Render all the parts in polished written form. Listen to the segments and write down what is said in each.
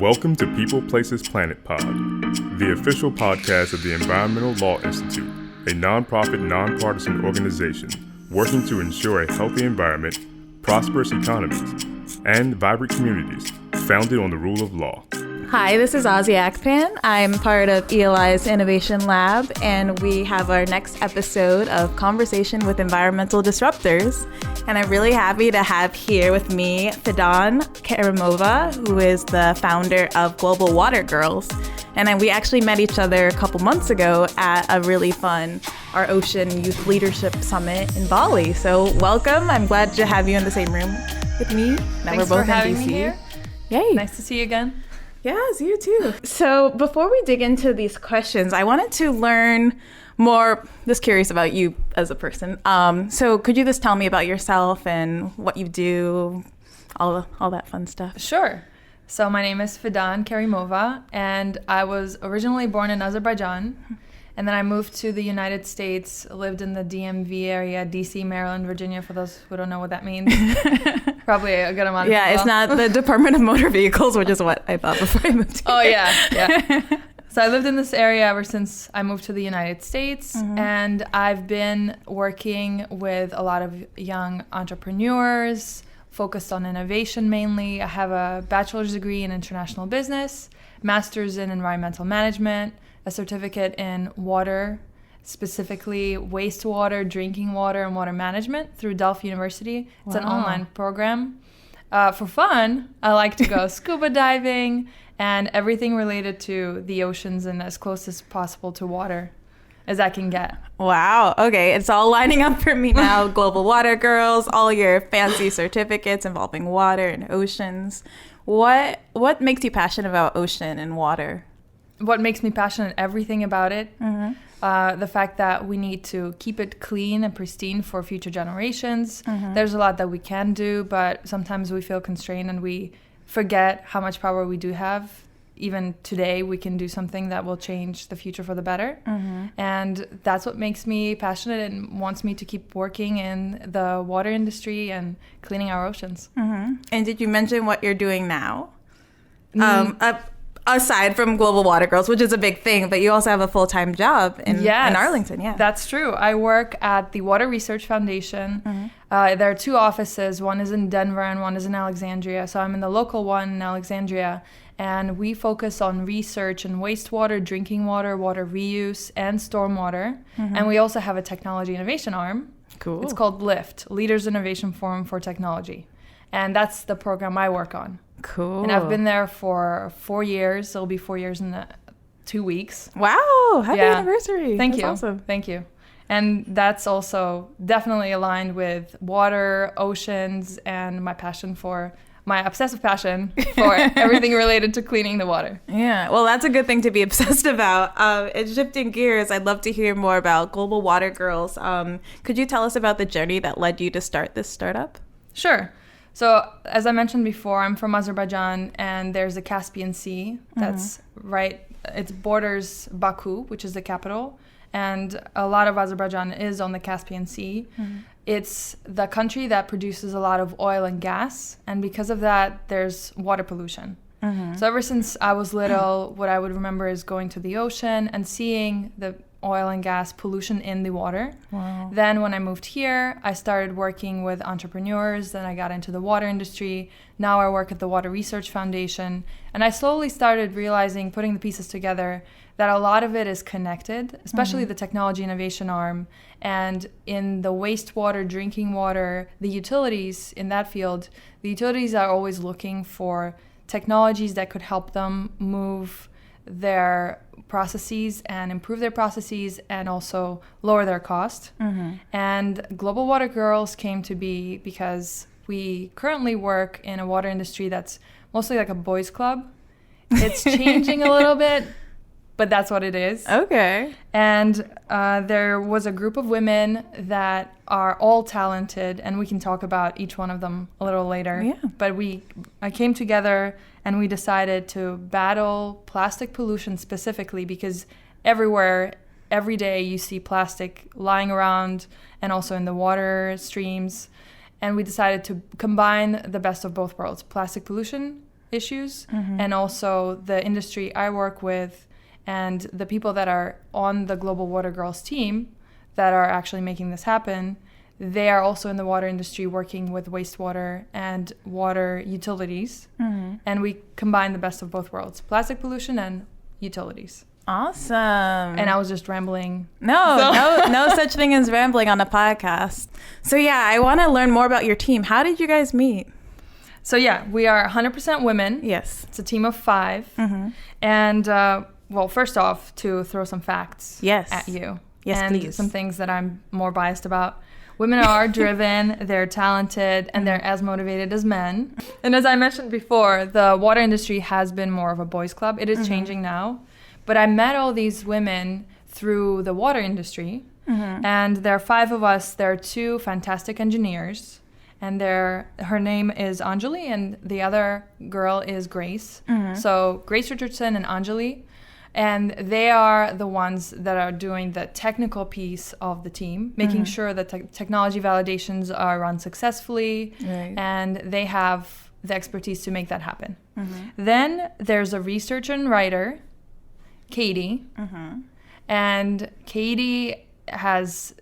Welcome to People, Places, Planet Pod, the official podcast of the Environmental Law Institute, a nonprofit, nonpartisan organization working to ensure a healthy environment, prosperous economies, and vibrant communities founded on the rule of law. Hi, this is Ozzy Akpan. I'm part of ELI's Innovation Lab, and we have our next episode of Conversation with Environmental Disruptors. And I'm really happy to have here with me Fidan Karimova, who is the founder of Global Water Girls. And we actually met each other a couple months ago at a really fun Our Ocean Youth Leadership Summit in Bali. So welcome. I'm glad to have you in the same room with me. Now Thanks we're both for having in DC. me here. Yay. Nice to see you again. Yes, you too. So before we dig into these questions, I wanted to learn more, just curious about you as a person. So could you just tell me about yourself and what you do, all that fun stuff? Sure. So my name is Fidan Karimova, and I was originally born in Azerbaijan. And then I moved to the United States, lived in the DMV area, DC, Maryland, Virginia, for those who don't know what that means. Probably a good amount of people. It's not the Department of Motor Vehicles, which is what I thought before I moved here. Oh, yeah. So I lived in this area ever since I moved to the United States, and I've been working with a lot of young entrepreneurs, focused on innovation mainly. I have a bachelor's degree in international business, master's in environmental management, a certificate in water, specifically wastewater, drinking water, and water management through Delft University. It's an online program. For fun, I like to go scuba diving and everything related to the oceans and as close as possible to water as I can get. Wow. Okay. It's all lining up for me now. Global Water Girls, all your fancy certificates involving water and oceans. What makes you passionate about ocean and water? What makes me passionate, everything about it. The fact that we need to keep it clean and pristine for future generations. There's a lot that we can do, but sometimes we feel constrained and we forget how much power we do have. Even today, we can do something that will change the future for the better. And that's what makes me passionate and wants me to keep working in the water industry and cleaning our oceans. And did you mention what you're doing now? Aside from Global Water Girls, which is a big thing, but you also have a full-time job in Arlington. Yeah, that's true. I work at the Water Research Foundation. There are two offices. One is in Denver and one is in Alexandria. So I'm in the local one in Alexandria, and we focus on research in wastewater, drinking water, water reuse, and stormwater. And we also have a technology innovation arm. Cool. It's called LIFT, Leaders Innovation Forum for Technology. And that's the program I work on. Cool. And I've been there for 4 years. It'll be 4 years in 2 weeks. Wow. Happy anniversary. Thank That's you. Awesome. Thank you. And that's also definitely aligned with water, oceans, and my obsessive passion for everything related to cleaning the water. Yeah. Well, that's a good thing to be obsessed about. And shifting gears, I'd love to hear more about Global Water Girls. Could you tell us about the journey that led you to start this startup? Sure. So, as I mentioned before, I'm from Azerbaijan, and there's the Caspian Sea that's it borders Baku, which is the capital, and a lot of Azerbaijan is on the Caspian Sea. It's the country that produces a lot of oil and gas, and because of that, there's water pollution. So ever since I was little, what I would remember is going to the ocean and seeing the oil and gas pollution in the water. Wow. Then when I moved here, I started working with entrepreneurs. Then I got into the water industry. Now I work at the Water Research Foundation. And I slowly started realizing, putting the pieces together, that a lot of it is connected, especially the technology innovation arm. And in the wastewater, drinking water, the utilities in that field, the utilities are always looking for technologies that could help them move their processes and improve their processes and also lower their cost. And Global Water Girls came to be because we currently work in a water industry that's mostly like a boys' club. It's changing a little bit, but that's what it is. Okay. And there was a group of women that are all talented, and we can talk about each one of them a little later. Yeah. But I came together and we decided to battle plastic pollution specifically because everywhere, every day you see plastic lying around and also in the water streams. And we decided to combine the best of both worlds, plastic pollution issues. And also the industry I work with and the people that are on the Global Water Girls team that are actually making this happen, they are also in the water industry working with wastewater and water utilities. And we combine the best of both worlds, plastic pollution and utilities. Awesome. And I was just rambling. No such thing as rambling on a podcast. So yeah, I want to learn more about your team. How did you guys meet? So yeah, we are 100% women. Yes. It's a team of 5. And well, first off, to throw some facts at you. Yes, and please. Some things that I'm more biased about. Women are driven, they're talented, and they're as motivated as men. And as I mentioned before, the water industry has been more of a boys' club. It is changing now. But I met all these women through the water industry. And there are 5 of us. There are 2 fantastic engineers. And her name is Anjali, and the other girl is Grace. So Grace Richardson and Anjali. And they are the ones that are doing the technical piece of the team, making sure that technology validations are run successfully, and they have the expertise to make that happen. Then there's a researcher and writer, Katie, and Katie has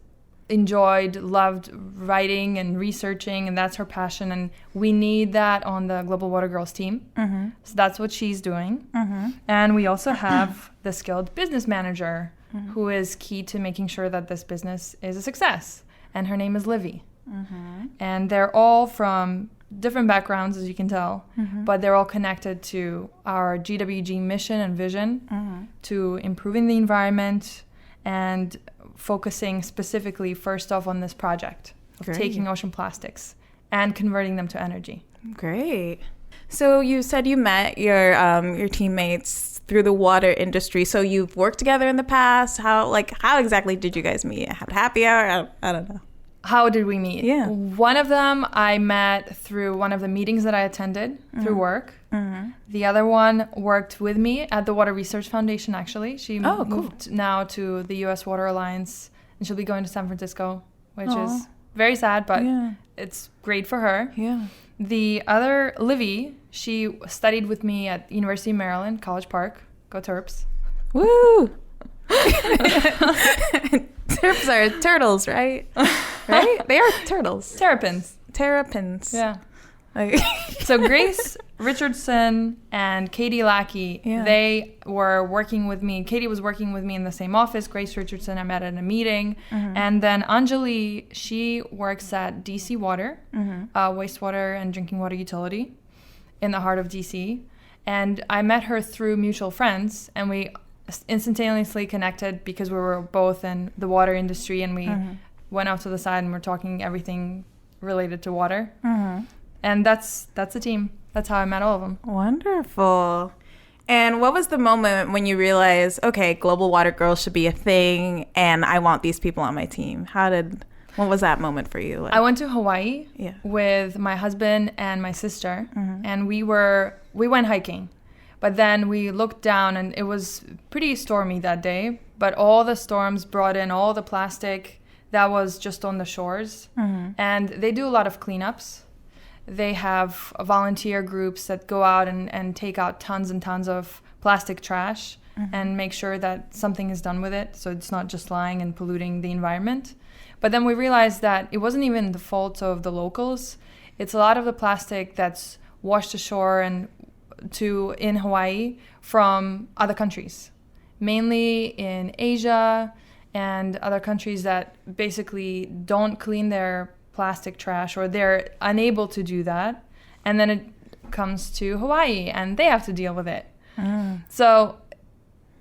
loved writing and researching, and that's her passion, and we need that on the Global Water Girls team. So that's what she's doing. And we also have the skilled business manager who is key to making sure that this business is a success, and her name is Livy. And they're all from different backgrounds, as you can tell, but they're all connected to our GWG mission and vision to improving the environment and focusing specifically first off on this project of taking ocean plastics and converting them to energy. Great. So you said you met your teammates through the water industry. So you've worked together in the past. How exactly did you guys meet? Have happy hour? I don't know. How did we meet? Yeah. One of them I met through one of the meetings that I attended through work. The other one worked with me at the Water Research Foundation, actually. She moved now to the U.S. Water Alliance, and she'll be going to San Francisco, which is very sad, but it's great for her. Yeah. The other, Livy, she studied with me at University of Maryland, College Park. Go Terps. Woo! Terps are turtles, right? Right? They are turtles. Terrapins. Terrapins. Yeah. So Grace Richardson and Katie Lackey, they were working with me. Katie was working with me in the same office. Grace Richardson I met at a meeting. And then Anjali, she works at DC Water, wastewater and drinking water utility in the heart of DC. And I met her through mutual friends, and we instantaneously connected because we were both in the water industry, and we went out to the side and we're talking everything related to water. And that's the team. That's how I met all of them. Wonderful. And what was the moment when you realized, okay, Global Water Girls should be a thing and I want these people on my team? What was that moment for you? I went to Hawaii with my husband and my sister, and we went hiking. But then we looked down, and it was pretty stormy that day, but all the storms brought in all the plastic that was just on the shores. And they do a lot of cleanups. They have volunteer groups that go out and take out tons and tons of plastic trash and make sure that something is done with it, so it's not just lying and polluting the environment. But then we realized that it wasn't even the fault of the locals. It's a lot of the plastic that's washed ashore and in Hawaii from other countries, mainly in Asia and other countries that basically don't clean their plastic trash, or they're unable to do that, and then it comes to Hawaii and they have to deal with it. So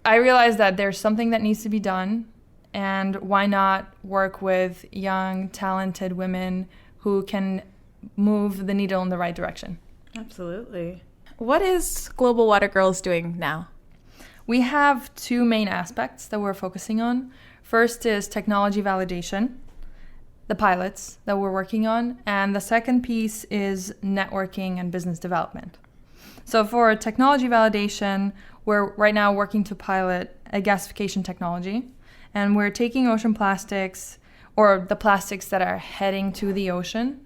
I realized that there's something that needs to be done, and why not work with young, talented women who can move the needle in the right direction. Absolutely. What is Global Water Girls doing now? We have 2 main aspects that we're focusing on. First is technology validation, the pilots that we're working on, and the second piece is networking and business development. So for technology validation, we're right now working to pilot a gasification technology, and we're taking ocean plastics, or the plastics that are heading to the ocean,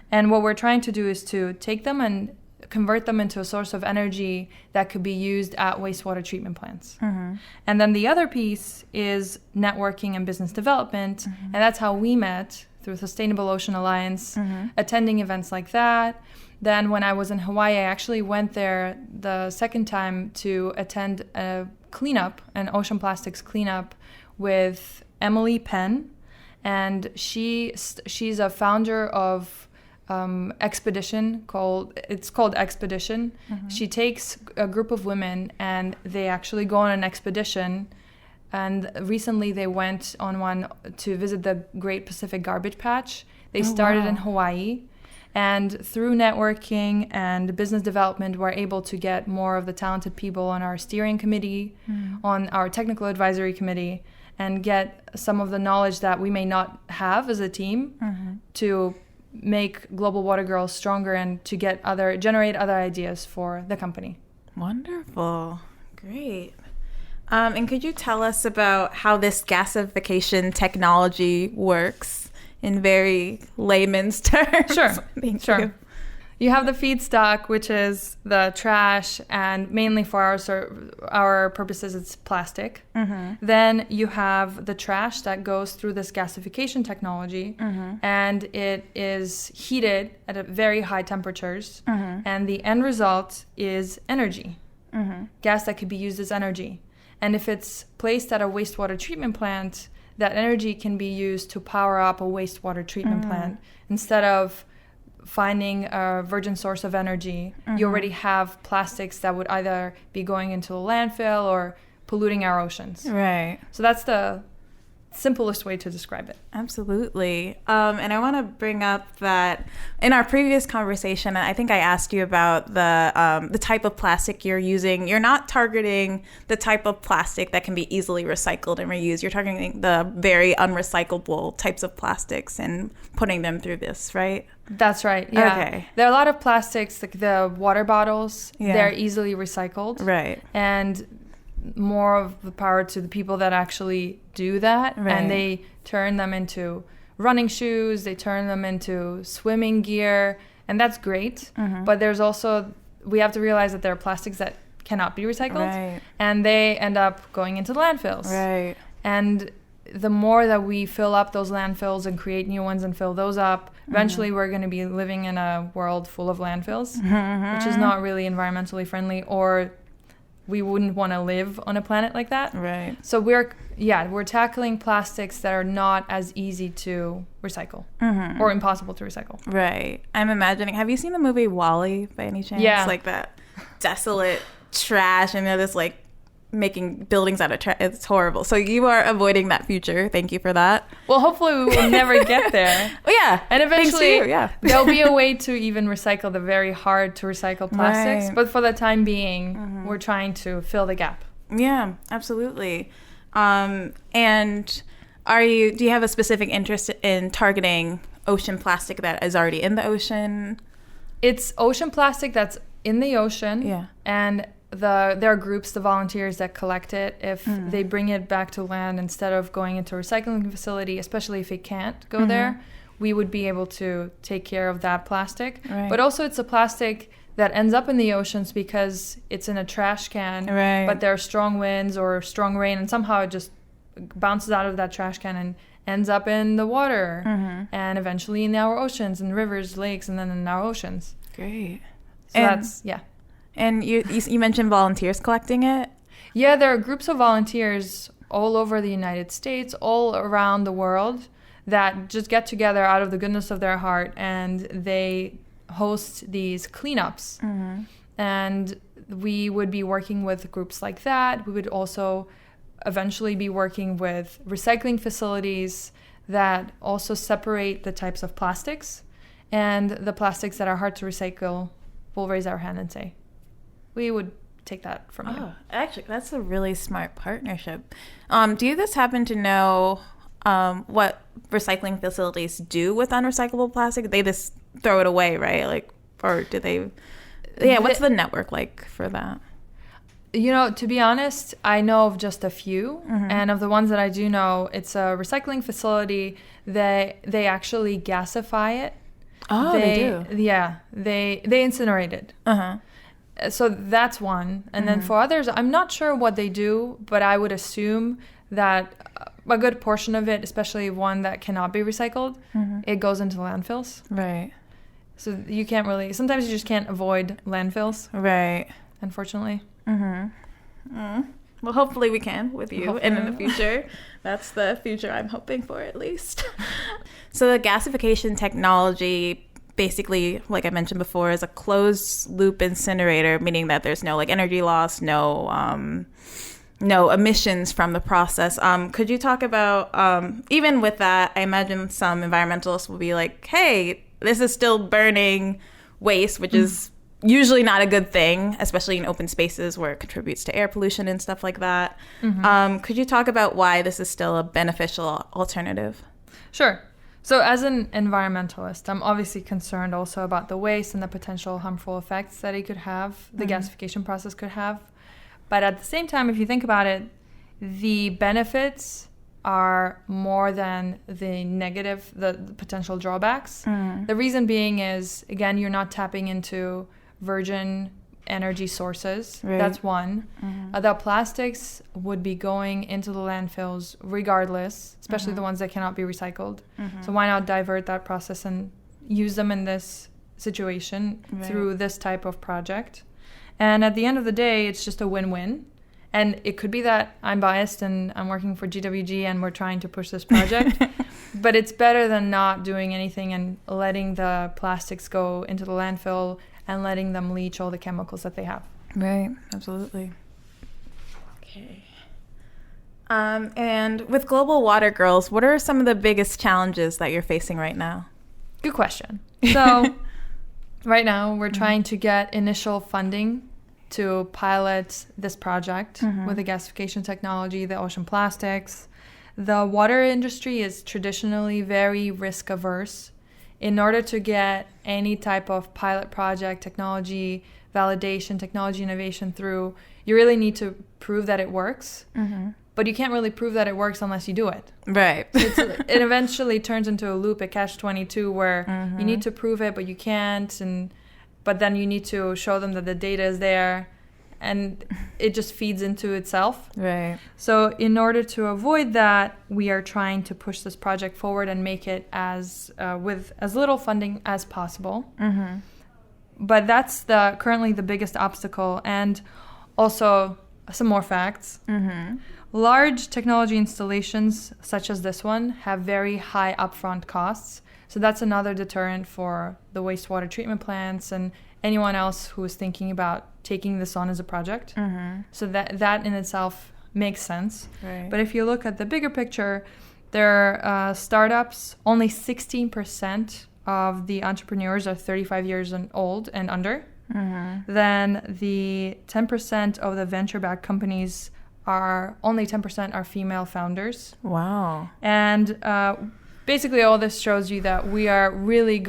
and what we're trying to do is to take them and convert them into a source of energy that could be used at wastewater treatment plants. And then the other piece is networking and business development. And that's how we met, through Sustainable Ocean Alliance, attending events like that. Then when I was in Hawaii, I actually went there the second time to attend a cleanup, an ocean plastics cleanup with Emily Penn. And she's a founder of expedition called Expedition. She takes a group of women and they actually go on an expedition. And recently they went on one to visit the Great Pacific Garbage Patch. They started in Hawaii. And through networking and business development, we're able to get more of the talented people on our steering committee, on our technical advisory committee, and get some of the knowledge that we may not have as a team to make Global Water Girls stronger and to generate other ideas for the company. Wonderful. Great. And could you tell us about how this gasification technology works in very layman's terms? Sure. Thank sure. you. You have the feedstock, which is the trash, and mainly for our purposes, it's plastic. Then you have the trash that goes through this gasification technology, and it is heated at very high temperatures, and the end result is energy, gas that could be used as energy. And if it's placed at a wastewater treatment plant, that energy can be used to power up a wastewater treatment plant. Instead of finding a virgin source of energy, you already have plastics that would either be going into a landfill or polluting our oceans. Right. So that's the simplest way to describe it. Absolutely. And I want to bring up that in our previous conversation, I think I asked you about the type of plastic you're using. You're not targeting the type of plastic that can be easily recycled and reused. You're targeting the very unrecyclable types of plastics and putting them through this, right? That's right. Yeah. Okay. There are a lot of plastics, like the water bottles. Yeah. They're easily recycled. Right. And more of the power to the people that actually do that. Right. And they turn them into running shoes, they turn them into swimming gear, and that's great. But there's also, we have to realize that there are plastics that cannot be recycled, right, and they end up going into landfills. Right. And the more that we fill up those landfills and create new ones and fill those up, eventually we're going to be living in a world full of landfills, which is not really environmentally friendly, or we wouldn't want to live on a planet like that. Right. So we're tackling plastics that are not as easy to recycle or impossible to recycle. Right. I'm imagining, have you seen the movie WALL-E by any chance? Yeah. Like that desolate trash and they're just like making buildings out of trash. It's horrible. So you are avoiding that future. Thank you for that. Well, hopefully we will never get there. Oh, yeah. And eventually there'll be a way to even recycle the very hard to recycle plastics. Right. But for the time being, we're trying to fill the gap. Yeah, absolutely. And do you have a specific interest in targeting ocean plastic that is already in the ocean? It's ocean plastic that's in the ocean. Yeah. And there are groups, the volunteers that collect it. If they bring it back to land instead of going into a recycling facility, especially if it can't go there, we would be able to take care of that plastic. Right. But also it's a plastic that ends up in the oceans because it's in a trash can, right, but there are strong winds or strong rain, and somehow it just bounces out of that trash can and ends up in the water and eventually in our oceans and rivers, lakes, and then in our oceans. Great. So that's, yeah. And you mentioned volunteers collecting it? Yeah, there are groups of volunteers all over the United States, all around the world, that just get together out of the goodness of their heart and they host these cleanups. And we would be working with groups like that. We would also eventually be working with recycling facilities that also separate the types of plastics. And the plastics that are hard to recycle, we'll raise our hand and say, we would take that from you. Actually, that's a really smart partnership. Do you just happen to know what recycling facilities do with unrecyclable plastic? They just throw it away, right? Like, or do they? Yeah, what's the network like for that? You know, to be honest, I know of just a few, and of the ones that I do know, it's a recycling facility that they actually gasify it. Oh, they do? Yeah, they incinerate it. So that's one. And then for others, I'm not sure what they do, but I would assume that a good portion of it, especially one that cannot be recycled, it goes into landfills. Right. So you can't really, sometimes you just can't avoid landfills. Right. Unfortunately. Well, hopefully we can with you and in the future. That's the future I'm hoping for, at least. So the gasification technology, basically, like I mentioned before, is a closed loop incinerator, meaning that there's no like energy loss, no emissions from the process. Could you talk about, even with that, I imagine some environmentalists will be like, hey, this is still burning waste, which is usually not a good thing, especially in open spaces where it contributes to air pollution and stuff like that. Could you talk about why this is still a beneficial alternative? Sure. So as an environmentalist, I'm obviously concerned also about the waste and the potential harmful effects that it could have, the gasification process could have. But at the same time, if you think about it, the benefits are more than the negative, the potential drawbacks. The reason being is, again, you're not tapping into virgin energy sources. Right. That's one. The plastics would be going into the landfills regardless, especially the ones that cannot be recycled. So why not divert that process and use them in this situation through this type of project? And at the end of the day, it's just a win-win. And it could be that I'm biased and I'm working for GWG and we're trying to push this project. But it's better than not doing anything and letting the plastics go into the landfill and letting them leach all the chemicals that they have. Right, absolutely. Okay. And with Global Water Girls, what are some of the biggest challenges that you're facing right now? Good question. So right now we're trying to get initial funding to pilot this project with the gasification technology, the ocean plastics. The water industry is traditionally very risk averse. In order to get any type of pilot project, technology validation, technology innovation through, you really need to prove that it works. But you can't really prove that it works unless you do it. Right. It eventually turns into a loop, a catch-22, where you need to prove it, but you can't. But then you need to show them that the data is there, and it just feeds into itself. Right. So in order to avoid that, we are trying to push this project forward and make it as with as little funding as possible. But that's currently the biggest obstacle. And also some more facts. Large technology installations such as this one have very high upfront costs. So that's another deterrent for the wastewater treatment plants and anyone else who is thinking about taking this on as a project. So that in itself makes sense. Right. But if you look at the bigger picture, there are startups, only 16% of the entrepreneurs are 35 years old and under. Then the 10% of the venture-backed companies only 10% are female founders. Wow. And basically all this shows you that we are really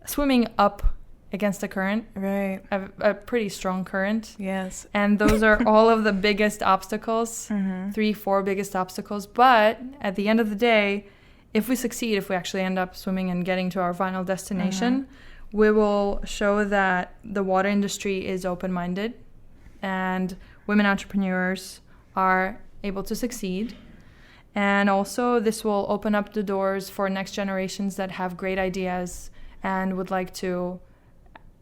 swimming up against the current. Right. A pretty strong current. Yes. And those are all of the biggest obstacles, 3-4 biggest obstacles. But at the end of the day, if we succeed, if we actually end up swimming and getting to our final destination, we will show that the water industry is open-minded and women entrepreneurs are able to succeed. And also this will open up the doors for next generations that have great ideas and would like to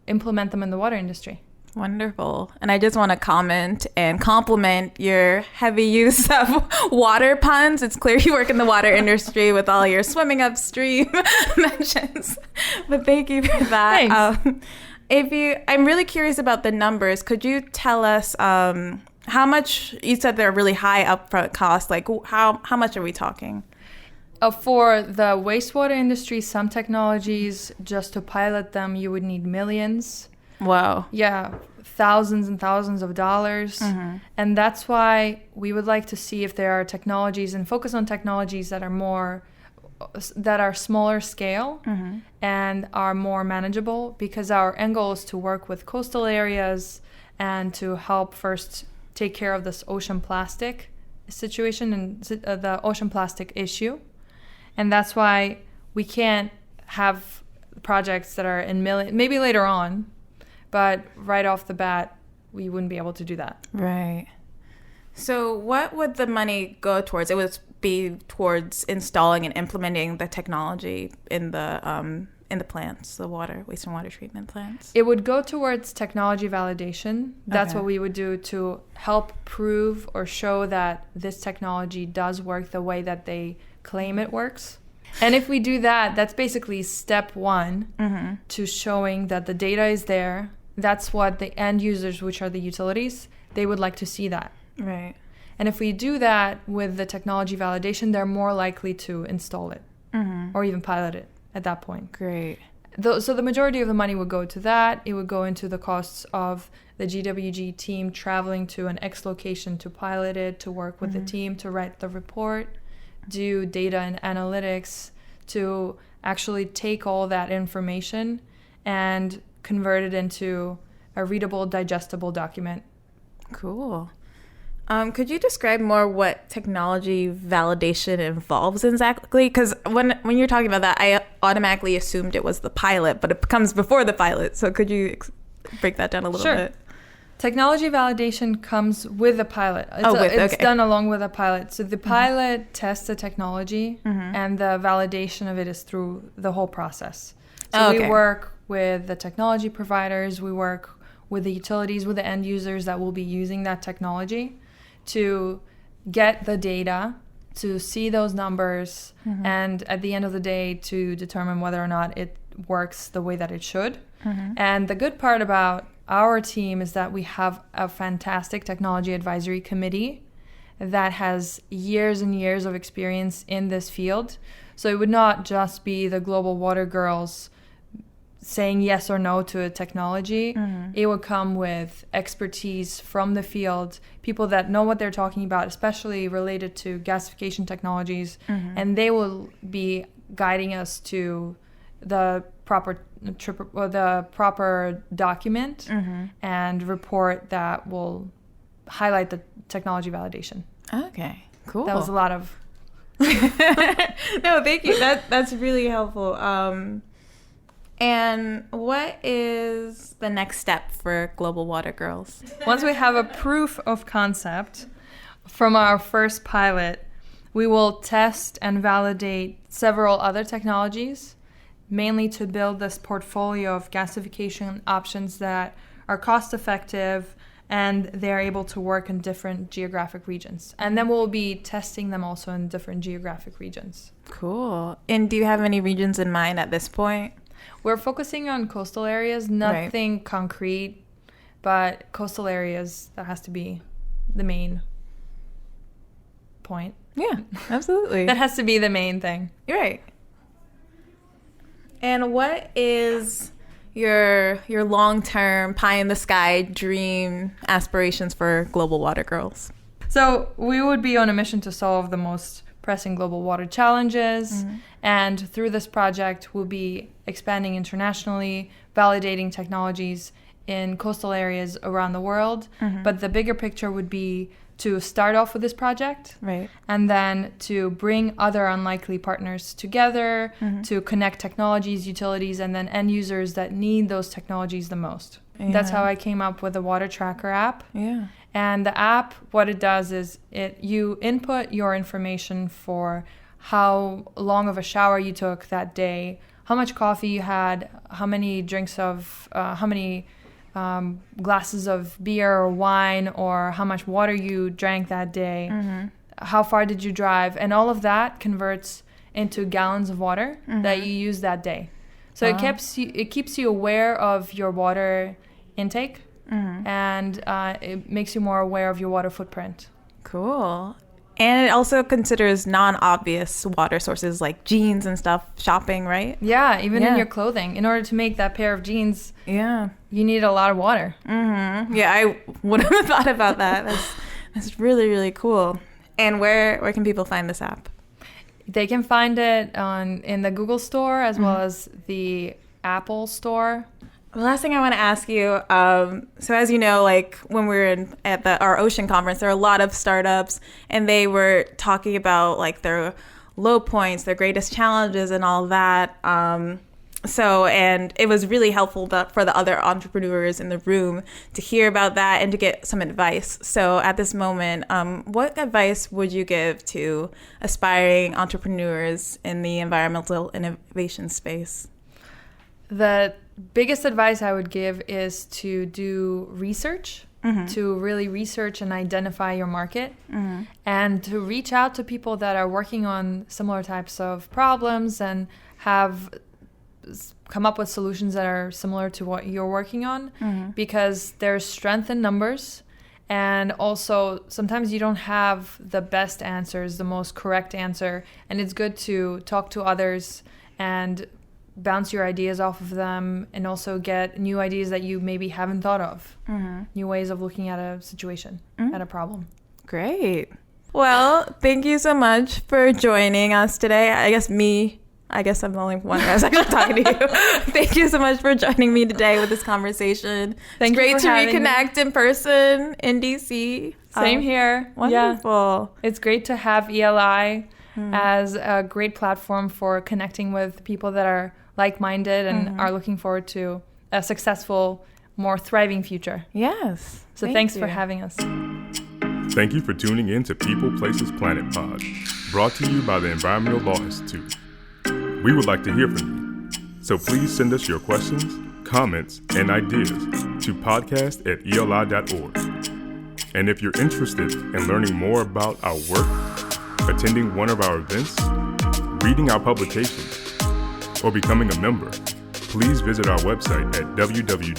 implement them in the water industry. Wonderful. And I just want to comment and compliment your heavy use of water puns. It's clear you work in the water industry with all your swimming upstream mentions. But thank you for that. Thanks. I'm really curious about the numbers. Could you tell us how much, you said they're really high upfront costs, like how much are we talking? For the wastewater industry, some technologies, just to pilot them, you would need millions. Wow. Yeah, thousands and thousands of dollars. And that's why we would like to see if there are technologies and focus on technologies that are smaller scale and are more manageable, because our end goal is to work with coastal areas and to help first take care of this ocean plastic situation and the ocean plastic issue. And that's why we can't have projects that are in million, maybe later on, but right off the bat, we wouldn't be able to do that. Right. So what would the money go towards? It would be towards installing and implementing the technology in the plants, the waste and water treatment plants? It would go towards technology validation. That's Okay. what we would do to help prove or show that this technology does work the way that they claim it works. And if we do that, that's basically step one to showing that the data is there. That's what the end users, which are the utilities, they would like to see that. Right. And if we do that with the technology validation, they're more likely to install it or even pilot it at that point. Great. So the majority of the money would go to that. It would go into the costs of the GWG team traveling to an X location to pilot it, to work with the team, to write the report, do data and analytics, to actually take all that information and convert it into a readable, digestible document. Cool. Could you describe more what technology validation involves exactly? Because when you're talking about that, I automatically assumed it was the pilot, but it comes before the pilot. So could you break that down a little bit? Technology validation comes with the pilot. It's done along with a pilot. So the pilot tests the technology, and the validation of it is through the whole process. So we work with the technology providers, we work with the utilities, with the end users that will be using that technology to get the data, to see those numbers, and at the end of the day to determine whether or not it works the way that it should. And the good part about our team is that we have a fantastic technology advisory committee that has years and years of experience in this field. So it would not just be the Global Water Girls saying yes or no to a technology. It would come with expertise from the field, people that know what they're talking about, especially related to gasification technologies, and they will be guiding us to the proper document and report that will highlight the technology validation. Okay, cool. That was a lot of... No, thank you. That's really helpful. And what is the next step for Global Water Girls? Once we have a proof of concept from our first pilot, we will test and validate several other technologies, mainly to build this portfolio of gasification options that are cost effective and they're able to work in different geographic regions. And then we'll be testing them also in different geographic regions. Cool. And do you have any regions in mind at this point? We're focusing on coastal areas, nothing concrete, but coastal areas, that has to be the main point. Yeah, absolutely. That has to be the main thing. You're right. And what is your long-term pie-in-the-sky dream aspirations for Global Water Girls? So we would be on a mission to solve the most pressing global water challenges. And through this project, we'll be expanding internationally, validating technologies in coastal areas around the world. But the bigger picture would be to start off with this project, right, and then to bring other unlikely partners together, to connect technologies, utilities, and then end users that need those technologies the most. Yeah. That's how I came up with the Water Tracker app. Yeah. And the app, what it does is you input your information for how long of a shower you took that day, how much coffee you had, how many glasses of beer or wine, or how much water you drank that day, how far did you drive, and all of that converts into gallons of water that you use that day. So it keeps you aware of your water intake, and it makes you more aware of your water footprint. Cool. And it also considers non-obvious water sources like jeans and stuff, shopping, right? Yeah, even in your clothing. In order to make that pair of jeans, you need a lot of water. Yeah, I wouldn't have thought about that. That's really, really cool. And where can people find this app? They can find it in the Google Store as well as the Apple Store. The last thing I want to ask you, so as you know, like when we were at our ocean conference, there are a lot of startups, and they were talking about like their low points, their greatest challenges, and all that. And it was really helpful for the other entrepreneurs in the room to hear about that and to get some advice. So at this moment, what advice would you give to aspiring entrepreneurs in the environmental innovation space? The biggest advice I would give is to do research, to really research and identify your market, and to reach out to people that are working on similar types of problems and have come up with solutions that are similar to what you're working on, because there's strength in numbers. And also, sometimes you don't have the best answers, the most correct answer. And it's good to talk to others and bounce your ideas off of them, and also get new ideas that you maybe haven't thought of, new ways of looking at a situation, at a problem. Great. Well, thank you so much for joining us today. I guess I'm the only one who's actually talking to you. Thank you so much for joining me today with this conversation. It's great to reconnect in person in DC. Same here. Wonderful. Yeah. It's great to have ELI as a great platform for connecting with people that are like-minded and are looking forward to a successful, more thriving future. Yes. So thanks for having us. Thank you for tuning in to People, Places, Planet Pod, brought to you by the Environmental Law Institute. We would like to hear from you, so please send us your questions, comments, and ideas to podcast@eli.org. And if you're interested in learning more about our work, attending one of our events, reading our publications, or becoming a member, please visit our website at www.eli.org.